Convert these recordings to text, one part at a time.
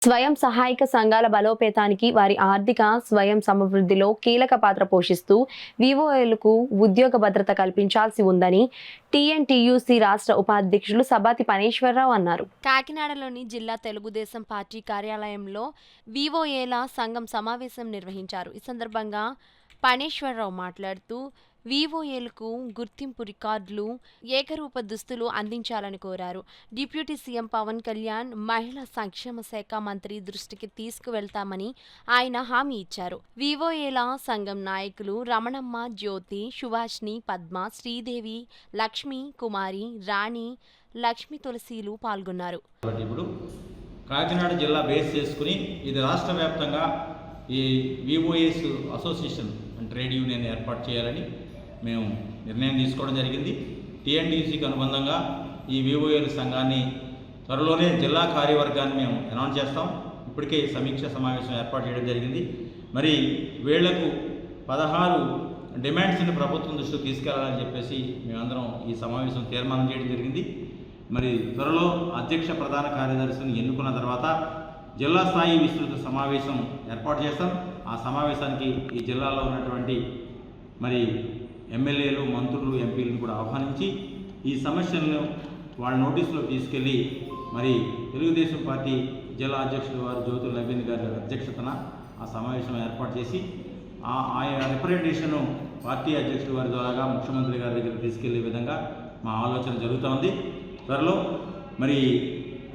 స్వయం సహాయక సంఘాల బలోపేతానికి, వారి ఆర్థిక స్వయం సమృద్ధిలో కీలక పాత్ర పోషిస్తూ వీవోఏలకు ఉద్యోగ భద్రత కల్పించాల్సి ఉందని టీఎన్టీయూసీ రాష్ట్ర ఉపాధ్యక్షులు సబాతి పనేశ్వరరావు అన్నారు. కాకినాడలోని జిల్లా తెలుగుదేశం పార్టీ కార్యాలయంలో వీవోఏల సంఘం సమావేశం నిర్వహించారు. ఈ సందర్భంగా పనేశ్వరరావు మాట్లాడుతూ వీవోఏలకు గుర్తింపు రికార్డులు, ఏకరూప దుస్తులు అందించాలని కోరారు. డిప్యూటీ సీఎం పవన్ కళ్యాణ్ మహిళా సంక్షేమ శాఖ మంత్రి దృష్టికి తీసుకువెళ్తామని ఆయన హామీ ఇచ్చారు. వీవోఏల సంఘం నాయకులు రమణమ్మ, జ్యోతి, సుభాష్ని, పద్మ, శ్రీదేవి, లక్ష్మి, కుమారి, రాణి, లక్ష్మి తులసిలు పాల్గొన్నారు. ఇప్పుడు కాకినాడ జిల్లా బేస్ చేసుకుని ఇది రాష్ట్ర వ్యాప్తంగా ఈ వీవోఎస్ అసోసియేషన్ ట్రేడ్ యూనియన్ ఏర్పాటు చేయాలని మేము నిర్ణయం తీసుకోవడం జరిగింది. టీఎన్టీయూసీకి అనుబంధంగా ఈ వీవోఏల సంఘాన్ని త్వరలోనే జిల్లా కార్యవర్గాన్ని మేము అనౌన్స్ చేస్తాం. ఇప్పటికే సమీక్ష సమావేశం ఏర్పాటు చేయడం జరిగింది. మరి వీళ్లకు 16 డిమాండ్స్ని ప్రభుత్వం దృష్టికి తీసుకెళ్లాలని చెప్పేసి మేమందరం ఈ సమావేశం తీర్మానం చేయడం జరిగింది. మరి త్వరలో అధ్యక్ష ప్రధాన కార్యదర్శిని ఎన్నుకున్న తర్వాత జిల్లా స్థాయి విస్తృత సమావేశం ఏర్పాటు చేస్తాం. ఆ సమావేశానికి ఈ జిల్లాలో ఉన్నటువంటి మరి ఎమ్మెల్యేలు, మంత్రులు, ఎంపీలను కూడా ఆహ్వానించి ఈ సమస్యలను వాళ్ళ నోటీసులో తీసుకెళ్ళి మరి తెలుగుదేశం పార్టీ జిల్లా అధ్యక్షుడు వారు జ్యోతుల నవీన్ గారి అధ్యక్షతన ఆ సమావేశం ఏర్పాటు చేసి ఆయన రిప్రజెంటేషను పార్టీ అధ్యక్షుడు వారి ద్వారాగా ముఖ్యమంత్రి గారి దగ్గర తీసుకెళ్లే విధంగా మా ఆలోచన జరుగుతోంది. త్వరలో మరి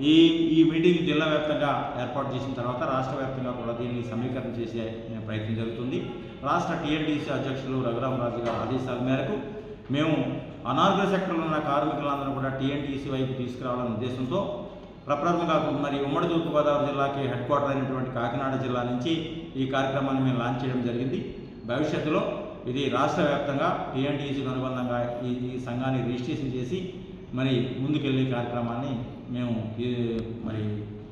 ఈ మీటింగ్ జిల్లా వ్యాప్తంగా ఏర్పాటు చేసిన తర్వాత రాష్ట్ర వ్యాప్తంగా కూడా దీన్ని సమీకరణ చేసే ప్రయత్నం జరుగుతుంది. రాష్ట్ర టీఎన్టీసీ అధ్యక్షులు రఘురామరాజు గారి ఆదేశాల మేరకు మేము అనారోగ్య సెక్టర్లో ఉన్న కార్మికులందరూ కూడా టీఎన్టీసీ వైపు తీసుకురావాలనే ఉద్దేశంతో ప్రప్రథమంగా మరి ఉమ్మడి తూర్పుగోదావరి జిల్లాకి హెడ్ క్వార్టర్ అయినటువంటి కాకినాడ జిల్లా నుంచి ఈ కార్యక్రమాన్ని మేము లాంచ్ చేయడం జరిగింది. భవిష్యత్తులో ఇది రాష్ట్ర వ్యాప్తంగా టీఎన్టీసీకి అనుబంధంగా ఈ సంఘాన్ని రిజిస్ట్రేషన్ చేసి మరి ముందుకెళ్ళే కార్యక్రమాన్ని మేము మరి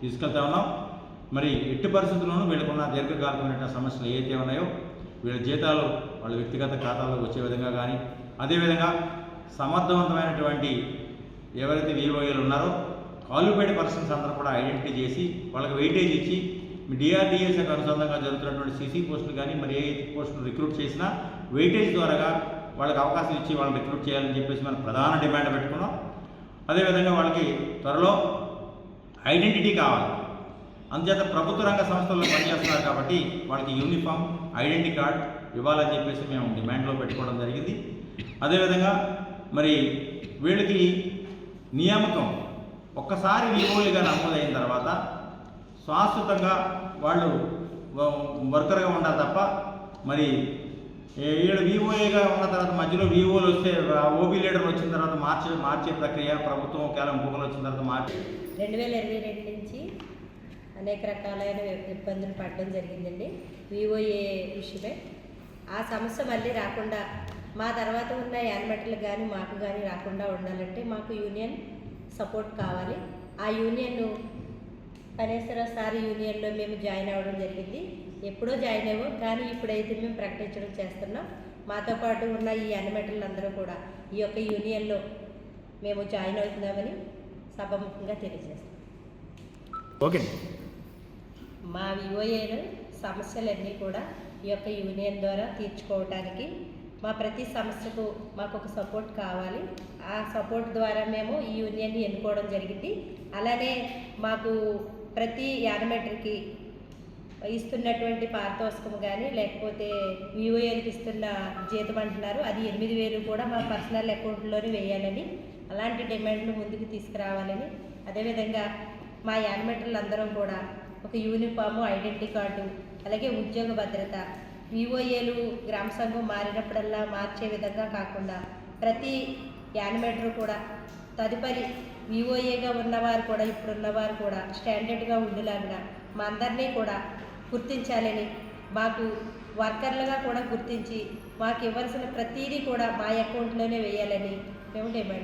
తీసుకెళ్తా ఉన్నాం. మరి ఎట్టి పరిస్థితుల్లోనూ వీళ్ళకున్న దీర్ఘకాలికమైన సమస్యలు ఏవైతే ఉన్నాయో వీళ్ళ జీతాలు వాళ్ళ వ్యక్తిగత ఖాతాలో వచ్చే విధంగా కానీ, అదేవిధంగా సమర్థవంతమైనటువంటి ఎవరైతే వీవోఏలు ఉన్నారో క్వాలిఫైడ్ పర్సన్స్ అందరూ కూడా ఐడెంటిఫై చేసి వాళ్ళకి వెయిటేజ్ ఇచ్చి డిఆర్డీఎస్కి అనుసంధానంగా జరుగుతున్నటువంటి సీసీ పోస్టులు కానీ మరి ఏ పోస్టులు రిక్రూట్ చేసినా వెయిటేజ్ ద్వారాగా వాళ్ళకి అవకాశం ఇచ్చి వాళ్ళని రిక్రూట్ చేయాలని చెప్పేసి మనం ప్రధాన డిమాండ్ పెట్టుకున్నాం. అదేవిధంగా వాళ్ళకి త్వరలో ఐడెంటిటీ కావాలి. అందుచేత ప్రభుత్వ రంగ సంస్థల్లో పనిచేస్తున్నారు కాబట్టి వాళ్ళకి యూనిఫామ్, ఐడెంటిటీ కార్డ్ ఇవ్వాలని చెప్పేసి మేము డిమాండ్లో పెట్టుకోవడం జరిగింది. అదేవిధంగా మరి వీళ్ళకి నియామకం ఒక్కసారి వీవోలుగా నమోదైన తర్వాత శాశ్వతంగా వాళ్ళు వర్కర్గా ఉండాలి తప్ప మరి వీళ్ళు వీవోఏగా ఉన్న తర్వాత మధ్యలో వీవోలు వస్తే ఓబీ లీడర్ వచ్చిన తర్వాత మార్చే ప్రక్రియ ప్రభుత్వం ఒకవేళ ఇంకొకరు వచ్చిన తర్వాత మార్చి 2022 నుంచి అనేక రకాలైన ఇబ్బందులు పడడం జరిగిందండి వీవోఏ విషయమే. ఆ సమస్య మళ్ళీ రాకుండా మా తర్వాత ఉన్న యానిమేటర్లకు కానీ మాకు కానీ రాకుండా ఉండాలంటే మాకు యూనియన్ సపోర్ట్ కావాలి. ఆ యూనియన్ను పనేశ్వరరావు సార్ యూనియన్లో మేము జాయిన్ అవ్వడం జరిగింది. ఎప్పుడో జాయిన్ అయ్యాము, కానీ ఇప్పుడైతే మేము ప్రకటించడం చేస్తున్నాం. మాతో పాటు ఉన్న ఈ యానిమేటర్లు అందరూ కూడా ఈ యొక్క యూనియన్లో మేము జాయిన్ అవుతున్నామని సభాముఖంగా తెలియజేస్తాం. ఓకే, మా వివోఏలు సమస్యలన్నీ కూడా ఈ యొక్క యూనియన్ ద్వారా తీర్చుకోవడానికి మా ప్రతి సమస్యకు మాకు ఒక సపోర్ట్ కావాలి. ఆ సపోర్ట్ ద్వారా మేము ఈ యూనియన్ని ఎన్నుకోవడం జరిగింది. అలానే మాకు ప్రతి యానిమేటర్కి ఇస్తున్నటువంటి పారితోషికం కానీ లేకపోతే వివోఏలకు ఇస్తున్న జీతం అంటున్నారు, అది 8,000 కూడా మా పర్సనల్ అకౌంట్లోనే వేయాలని, అలాంటి డిమాండ్లు ముందుకు తీసుకురావాలని, అదేవిధంగా మా యానిమేటర్లు అందరం కూడా ఒక యూనిఫాము, ఐడెంటిటీ కార్డు, అలాగే ఉద్యోగ భద్రత, వివోఏలు గ్రామ సంఘం మారినప్పుడల్లా మార్చే విధంగా కాకుండా ప్రతి యానిమేటర్ కూడా తదుపరి వివోఏగా ఉన్నవారు కూడా ఇప్పుడున్నవారు కూడా స్టాండర్డ్గా ఉండేలాగా మా అందరినీ కూడా గుర్తించాలని, మాకు వర్కర్లుగా కూడా గుర్తించి మాకు ఇవ్వాల్సిన ప్రతిదీ కూడా మా అకౌంట్లోనే వేయాలని మేము డిమాండ్